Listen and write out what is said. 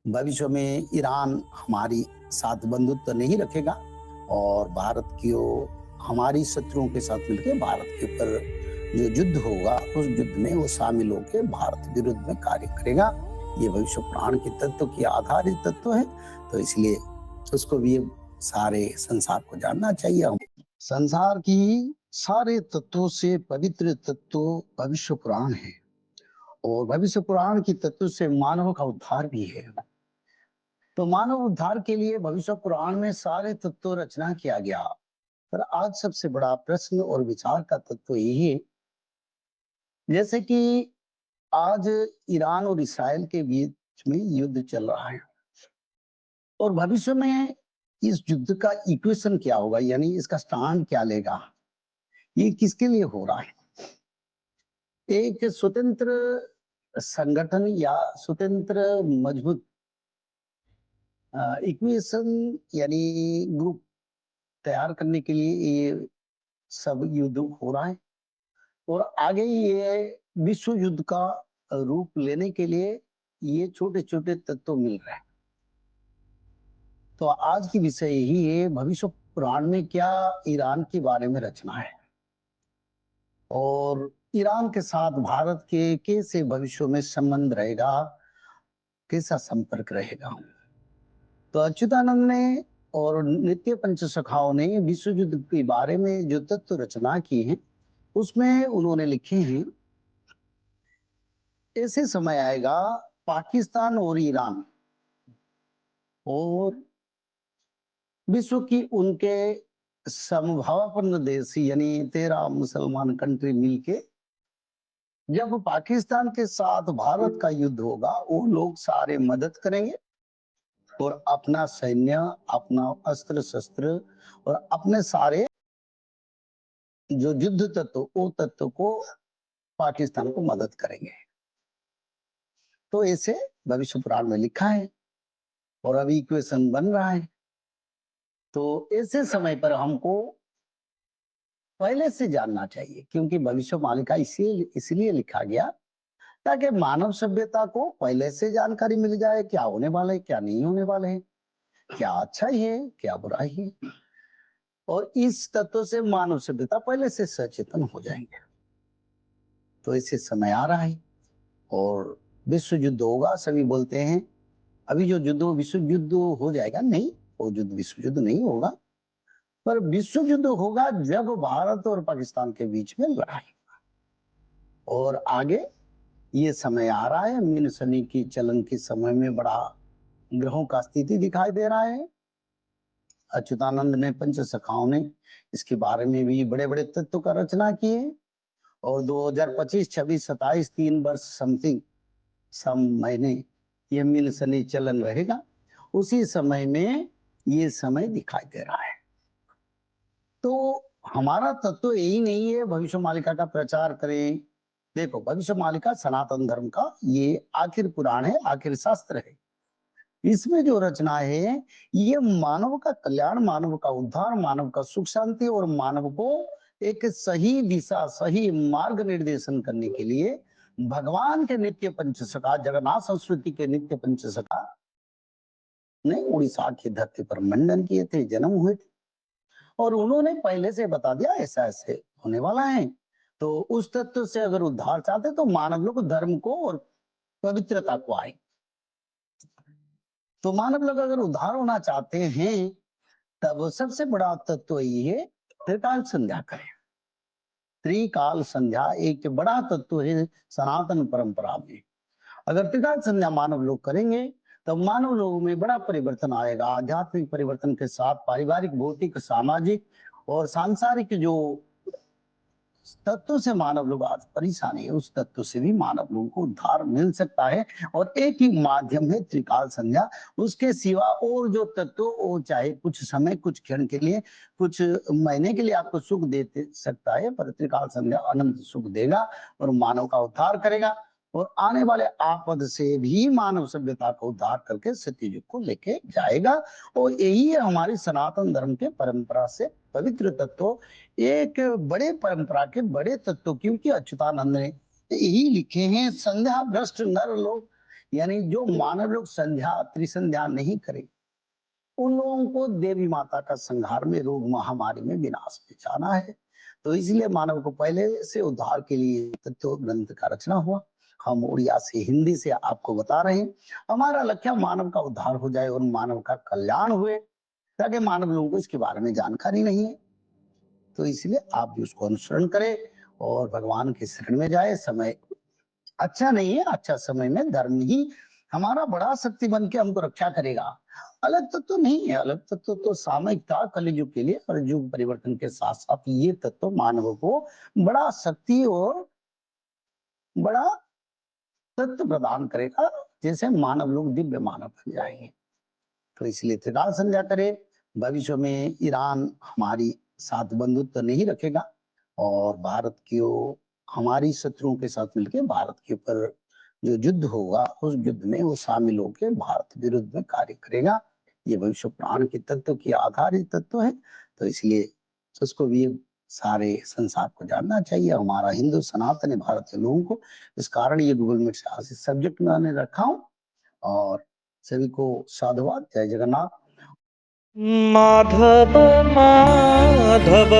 भविष्य में ईरान हमारी साथ बंधुत्व नहीं रखेगा और भारत की हमारी शत्रुओं के साथ मिलकर भारत के ऊपर जो युद्ध होगा उस युद्ध में वो शामिल होकर भारत विरुद्ध में कार्य करेगा। ये भविष्य पुराण के तत्व की आधारित तत्व है, तो इसलिए उसको भी सारे संसार को जानना चाहिए। हम संसार की सारे तत्वों से पवित्र तत्व भविष्य पुराण है और भविष्य पुराण की तत्व से मानव का उद्धार भी है। तो मानव उद्धार के लिए भविष्य पुराण में सारे तत्व रचना किया गया। पर आज सबसे बड़ा प्रश्न और विचार का तत्व यही है, जैसे कि आज ईरान और इसराइल के बीच में युद्ध चल रहा है और भविष्य में इस युद्ध का इक्वेशन क्या होगा, यानी इसका स्टैंड क्या लेगा, ये किसके लिए हो रहा है। एक स्वतंत्र संगठन या स्वतंत्र मजबूत इक्वेशन यानी ग्रुप तैयार करने के लिए ये सब युद्ध हो रहा है और आगे ये विश्व युद्ध का रूप लेने के लिए ये छोटे छोटे तत्व मिल रहे हैं। तो आज की विषय यही है, भविष्य पुराण में क्या ईरान के बारे में रचना है और ईरान के साथ भारत के कैसे भविष्य में संबंध रहेगा, कैसा संपर्क रहेगा। तो अच्युतानंद ने और नित्य पंचसखाओं ने विश्व युद्ध के बारे में जो तत्व रचना की है उसमें उन्होंने लिखे हैं, ऐसे समय आएगा पाकिस्तान और ईरान और विश्व की उनके समभावापन्न देश यानी 13 मुसलमान कंट्री मिलके जब पाकिस्तान के साथ भारत का युद्ध होगा, वो लोग सारे मदद करेंगे और अपना सैन्य, अपना अस्त्र शस्त्र और अपने सारे जो युद्ध तत्व वो तत्व को पाकिस्तान को मदद करेंगे। तो ऐसे भविष्य पुराण में लिखा है और अभी इक्वेशन बन रहा है। तो ऐसे समय पर हमको पहले से जानना चाहिए, क्योंकि भविष्यवाणी का इसलिए लिखा गया ताकि मानव सभ्यता को पहले से जानकारी मिल जाए, क्या होने वाला है, क्या नहीं होने वाला है, क्या अच्छाई है, क्या बुराई है। और इस तत्व से मानव सभ्यता पहले से सचेतन हो जाएंगे। तो ऐसे समय आ रहा है और विश्व युद्ध होगा। सभी बोलते हैं अभी जो युद्ध विश्व युद्ध हो जाएगा, नहीं, वो युद्ध विश्व युद्ध नहीं होगा, पर विश्व युद्ध होगा जब भारत और पाकिस्तान के बीच में लड़ाई। और आगे ये समय आ रहा है, मीन शनि की चलन के समय में बड़ा ग्रहों का स्थिति दिखाई दे रहा है। अच्युतानंद ने पंचसखाओं ने इसके बारे में भी बड़े बड़े तत्व का रचना की है और 2025, 26, 27 3 वर्ष समथिंग सम महीने ये मीन शनि चलन रहेगा। उसी समय में ये समय दिखाई दे रहा है। तो हमारा तत्व यही नहीं है भविष्य मालिका का प्रचार करें। देखो, भविष्य मालिका सनातन धर्म का ये आखिर पुराण है, आखिर शास्त्र है। इसमें जो रचना है ये मानव का कल्याण, मानव का उद्धार, मानव का सुख शांति और मानव को एक सही दिशा, सही मार्ग निर्देशन करने के लिए भगवान के नित्य पंचसखा, जगन्नाथ संस्कृति के नित्य पंचसखा ने उड़ीसा की धरती पर मंडन किए थे, जन्म हुए थे और उन्होंने पहले से बता दिया ऐसा ऐसे होने वाला है। तो उस तत्व से अगर उद्धार चाहते तो मानव लोग धर्म को और पवित्रता को आए। तो मानव लोग अगर उद्धार होना चाहते हैं तब सबसे बड़ा तत्व ये है, त्रिकाल संध्या करें। त्रिकाल संध्या एक बड़ा तत्व है सनातन परंपरा में। अगर त्रिकाल संध्या मानव लोग करेंगे तो मानव लोगों में बड़ा परिवर्तन आएगा। आध्यात्मिक परिवर्तन के साथ पारिवारिक, भौतिक, सामाजिक और सांसारिक जो तत्व से मानव लोग आज परेशान है, उस तत्व से भी मानव लोगों को उद्धार मिल सकता है। और एक ही माध्यम है त्रिकाल संध्या। उसके सिवा और जो तत्व वो चाहे कुछ समय, कुछ क्षण के लिए, कुछ महीने के लिए आपको सुख दे सकता है, पर त्रिकाल संध्या अनंत सुख देगा और मानव का उद्धार करेगा और आने वाले आपद से भी मानव सभ्यता को उद्धार करके सत्ययुग को लेके जाएगा। और यही है हमारी सनातन धर्म के परंपरा से पवित्र तत्व, एक बड़े परंपरा के बड़े तत्व, क्योंकि अच्युतानंद ने यही लिखे हैं। संध्या भ्रष्ट नर लोग यानी जो मानव लोग संध्या त्रिसंध्या नहीं करे, उन लोगों को देवी माता का संहार में, रोग महामारी में, विनाश में जाना है। तो इसलिए मानव को पहले से उद्धार के लिए तत्व ग्रंथ का रचना हुआ। हम उड़िया से हिंदी से आपको बता रहे हैं। हमारा लक्ष्य मानव का उद्धार हो जाए और मानव का कल्याण हुए, ताकि मानव लोगों को इसके बारे में जानकारी नहीं है। तो इसलिए आप भी उसको अनुसरण करें और भगवान के शरण में जाए। समय अच्छा नहीं है, अच्छा समय में धर्म ही हमारा बड़ा शक्ति बन के हमको रक्षा करेगा। अलग तत्व तो नहीं है, अलग तत्व तो सामयिक था कलयुग के लिए, और युग परिवर्तन के साथ साथ ये तत्व मानव को बड़ा शक्ति और बड़ा तत्व प्रदान करेगा, जैसे मानव लोग दिव्य मानव बन जाएंगे। तो इसलिए त्रिकाल संध्या करें। भविष्य में ईरान हमारी साथ बंधुत्व नहीं रखेगा और भारत को हमारी शत्रुओं के साथ मिलकर भारत के ऊपर जो युद्ध होगा, उस युद्ध में वो शामिल होकर भारत विरुद्ध में कार्य करेगा। ये भविष्य पुराण के तत्व की आधारित तत्व है। तो इसलिए उसको भी सारे संसार को जानना चाहिए, हमारा हिंदू सनातन भारत के लोगों को। इस कारण ये गूगल मीट से आज सब्जेक्ट मैंने रखा हूँ और सभी को साधुवाद। जय जगन्नाथ। माधव माधव